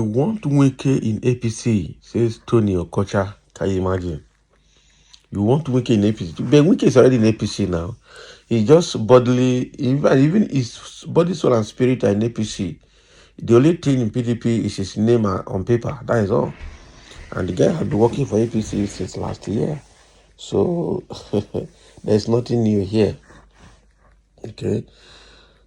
want Wike in APC, says Tony Okocha. Can you imagine? You want Wike in APC. But Wike is already in APC now. He just bodily, even his body, soul, and spirit are in APC. The only thing in PDP is his name on paper. That is all. And the guy had been working for APC since last year. So there's nothing new here. Okay.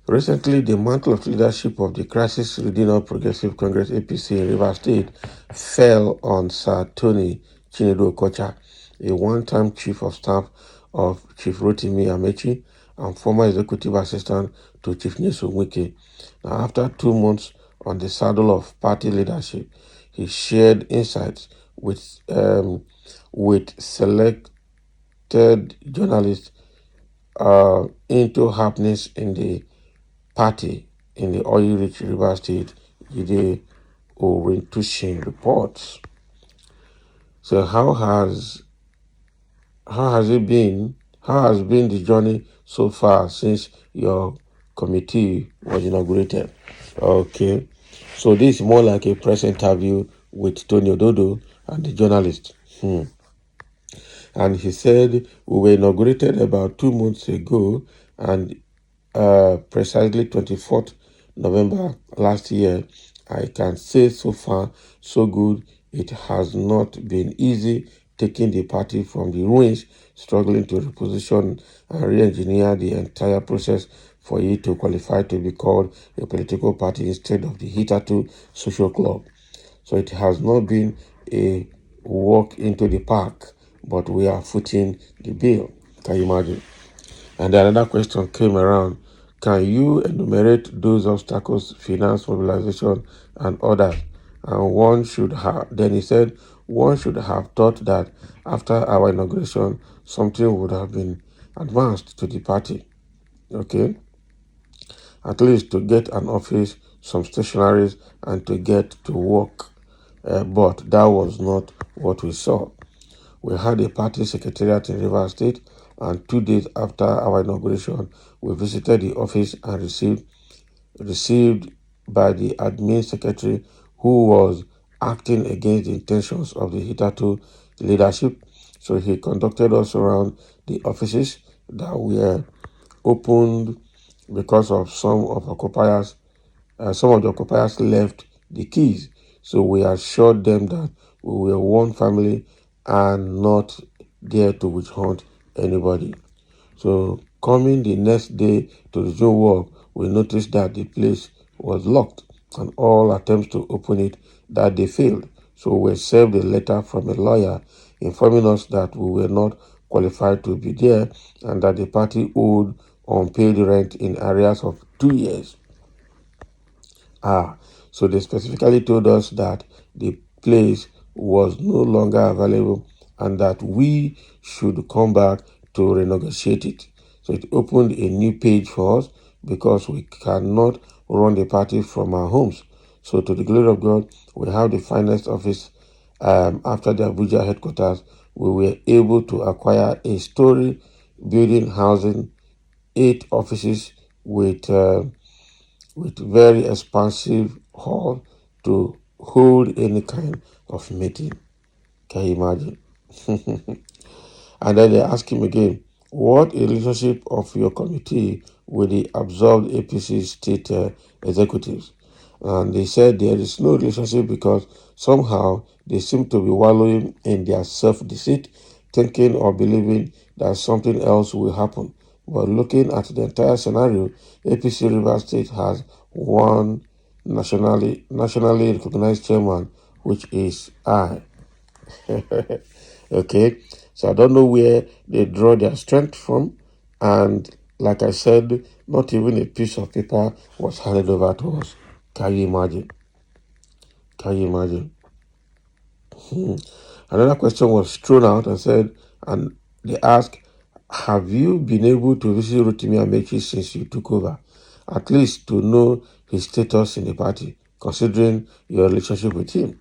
Recently, the mantle of leadership of the Crisis Regional Progressive Congress APC in Rivers State fell on Sir Tony Chinedu Okocha, a one-time chief of staff of Chief Rotimi Ameachi and former executive assistant to Chief Nyesom Wike. Now, after 2 months on the saddle of party leadership, he shared insights with selected journalists into happenings in the party in the oil-rich River State, Jide Orintushin reports. So how has it been? How has been the journey so far since your committee was inaugurated? Okay, so this is more like a press interview with Tony Ododo and the journalist. And he said, we were inaugurated about 2 months ago, and precisely 24th November last year. I can say so far, so good. It has not been easy taking the party from the ruins, struggling to reposition and re-engineer the entire process for it to qualify to be called a political party instead of the hitherto social club. So it has not been a walk into the park, but we are footing the bill. Can you imagine? And then another question came around. Can you enumerate those obstacles, finance, mobilization, and others? And one should have, then he said, one should have thought that after our inauguration, something would have been advanced to the party. Okay? At least to get an office, some stationaries, and to get to work. But that was not what we saw. We had a party secretariat in Rivers State, and 2 days after our inauguration, we visited the office and received by the admin secretary, who was acting against the intentions of the hitherto leadership. So he conducted us around the offices that were opened because of some of the occupiers left the keys. So we assured them that we were one family and not there to witch hunt anybody. So coming the next day to resume work, we noticed that the place was locked and all attempts to open it that day failed. So we served a letter from a lawyer informing us that we were not qualified to be there and that the party owed unpaid rent in arrears of 2 years. So they specifically told us that the place was no longer available and that we should come back to renegotiate it. So it opened a new page for us because we cannot run the party from our homes. So to the glory of God, we have the finest office after the Abuja headquarters. We were able to acquire a story building housing 8 offices with very expansive hall to hold any kind of meeting. Can you imagine? And then they ask him again, what a relationship of your committee with the absorbed APC state executives? And they said there is no relationship because somehow they seem to be wallowing in their self-deceit, thinking or believing that something else will happen. But looking at the entire scenario, APC Rivers State has one nationally recognized chairman, which is I. Okay, so I don't know where they draw their strength from, and like I said, not even a piece of paper was handed over to us. Can you imagine? Can you imagine? Another question was thrown out and they asked, have you been able to visit Rotimi Amechi since you took over, at least to know his status in the party, considering your relationship with him?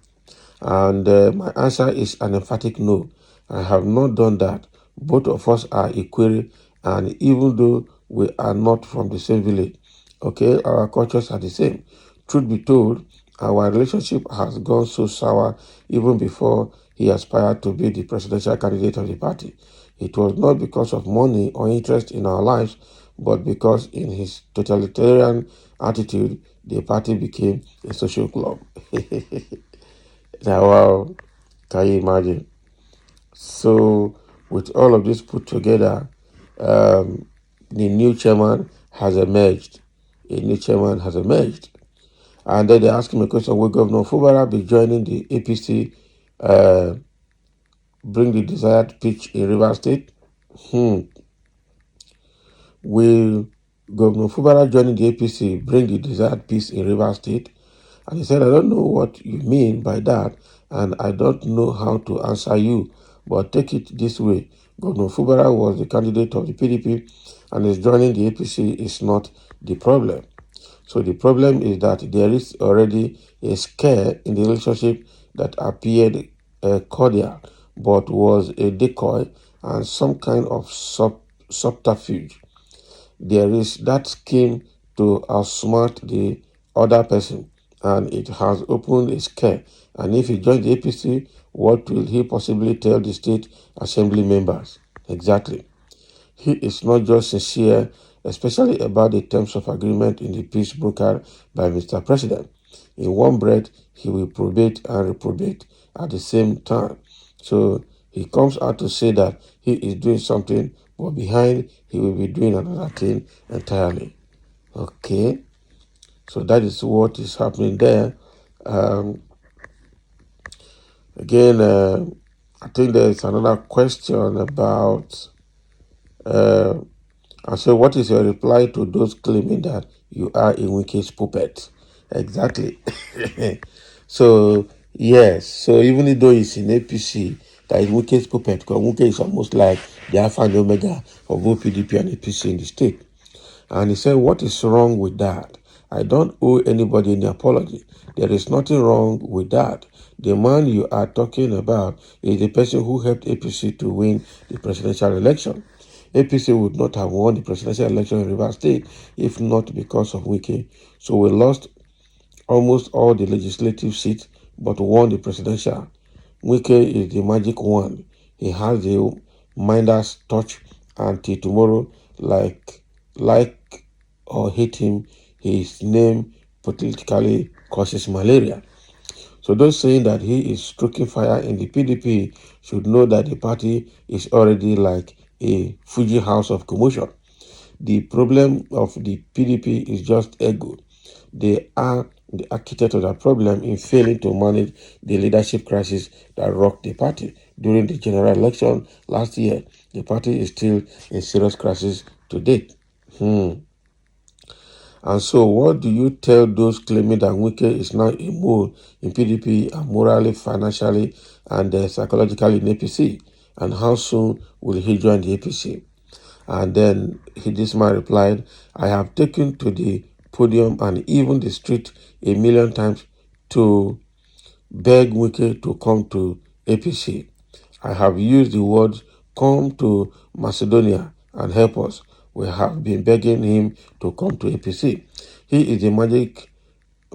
And my answer is an emphatic no. I have not done that. Both of us are equal, and even though we are not from the same village, okay, our cultures are the same. Truth be told, Our relationship has gone so sour even before he aspired to be the presidential candidate of the party. It was not because of money or interest in our lives, but because in his totalitarian attitude, the party became a social club. Now, wow, can you imagine? So, with all of this put together, um, the new chairman has emerged. A new chairman has emerged. And then they asked him a question: will Governor Fubara be joining the APC, uh, bring the desired pitch in Rivers State? Hmm. Will Governor Fubara joining the APC bring the desired peace in Rivers State? And he said, I don't know what you mean by that, and I don't know how to answer you, but take it this way. Governor Fubara was the candidate of the PDP, and his joining the APC is not the problem. So the problem is that there is already a scare in the relationship that appeared cordial, but was a decoy and some kind of subterfuge. There is that scheme to outsmart the other person, and it has opened a scare. And if he joins the APC, what will he possibly tell the state assembly members? Exactly. He is not just sincere, especially about the terms of agreement in the peace brokered by Mr. President. In one breath, he will probate and reprobate at the same time. So he comes out to say that he is doing something, but behind he will be doing another thing entirely. Okay, so that is what is happening there. Um, again, I think there is another question about. And so, what is your reply to those claiming that you are a Wike's puppet? Exactly. So, yes. So, even though it's in APC, that is Wike's puppet, because Wike is almost like the Alpha and Omega of both PDP and APC in the state. And he said, what is wrong with that? I don't owe anybody any apology. There is nothing wrong with that. The man you are talking about is the person who helped APC to win the presidential election. APC would not have won the presidential election in Rivers State if not because of Wike. So we lost almost all the legislative seats but won the presidential. Wike is the magic one. He has the Midas touch, and till tomorrow, like or hate him, his name politically causes malaria. So those saying that he is stroking fire in the PDP should know that the party is already like a Fuji house of commotion. The problem of the PDP is just ego. They are the architect of the problem in failing to manage the leadership crisis that rocked the party. During the general election last year, the party is still in serious crisis to date. And so, what do you tell those claiming that Wike is now a mole in PDP and morally, financially, and psychologically in APC? And how soon will he join the APC? And then this man replied, I have taken to the podium and even the street a million times to beg Wike to come to APC. I have used the words, come to Macedonia and help us. We have been begging him to come to APC. He is a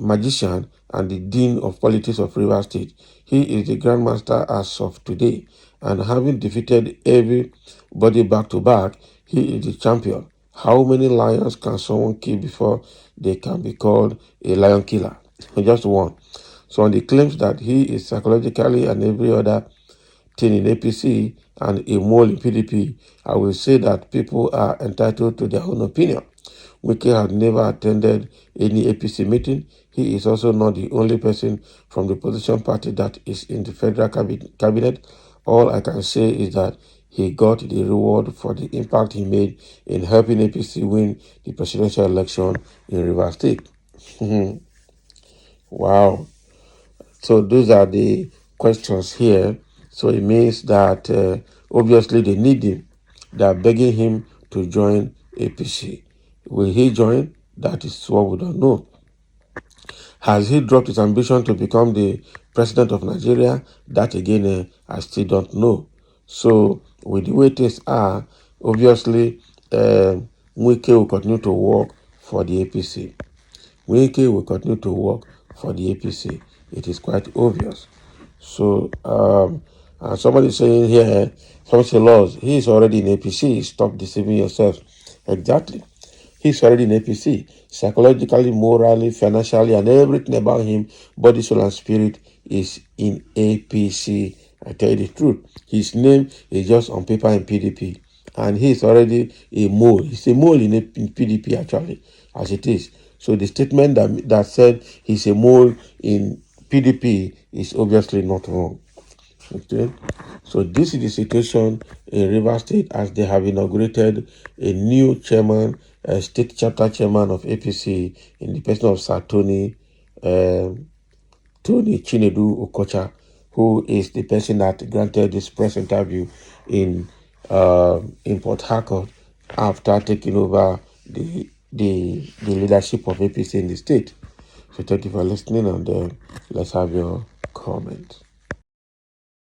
magician and the dean of politics of Rivers State. He is the grandmaster as of today, and having defeated everybody back to back, he is the champion. How many lions can someone kill before they can be called a lion killer? Just one. So on the claims that he is psychologically and every other thing in APC and a mole in PDP, I will say that people are entitled to their own opinion. Wike had never attended any APC meeting. He is also not the only person from the opposition party that is in the federal cabinet. All I can say is that he got the reward for the impact he made in helping APC win the presidential election in Rivers State. Wow. So those are the questions here. So it means that obviously they need him. They are begging him to join APC. Will he join? That is what we don't know. Has he dropped his ambition to become the president of Nigeria? That again, I still don't know. So with the way things are, obviously, Wike will continue to work for the APC. Wike will continue to work for the APC. It is quite obvious. So, and somebody saying here, somebody say, Laws, he is already in APC. Stop deceiving yourself. Exactly. He's already in APC. Psychologically, morally, financially, and everything about him, body, soul, and spirit, is in APC. I tell you the truth. His name is just on paper in PDP. And he's already a mole. He's a mole in PDP, actually, as it is. So the statement that said he's a mole in PDP is obviously not wrong. Okay, so this is the situation in Rivers State as they have inaugurated a new chairman, a state chapter chairman of APC in the person of Sir Tony Chinedu Okocha, who is the person that granted this press interview in Port Harcourt after taking over the leadership of APC in the state. So thank you for listening, and let's have your comment.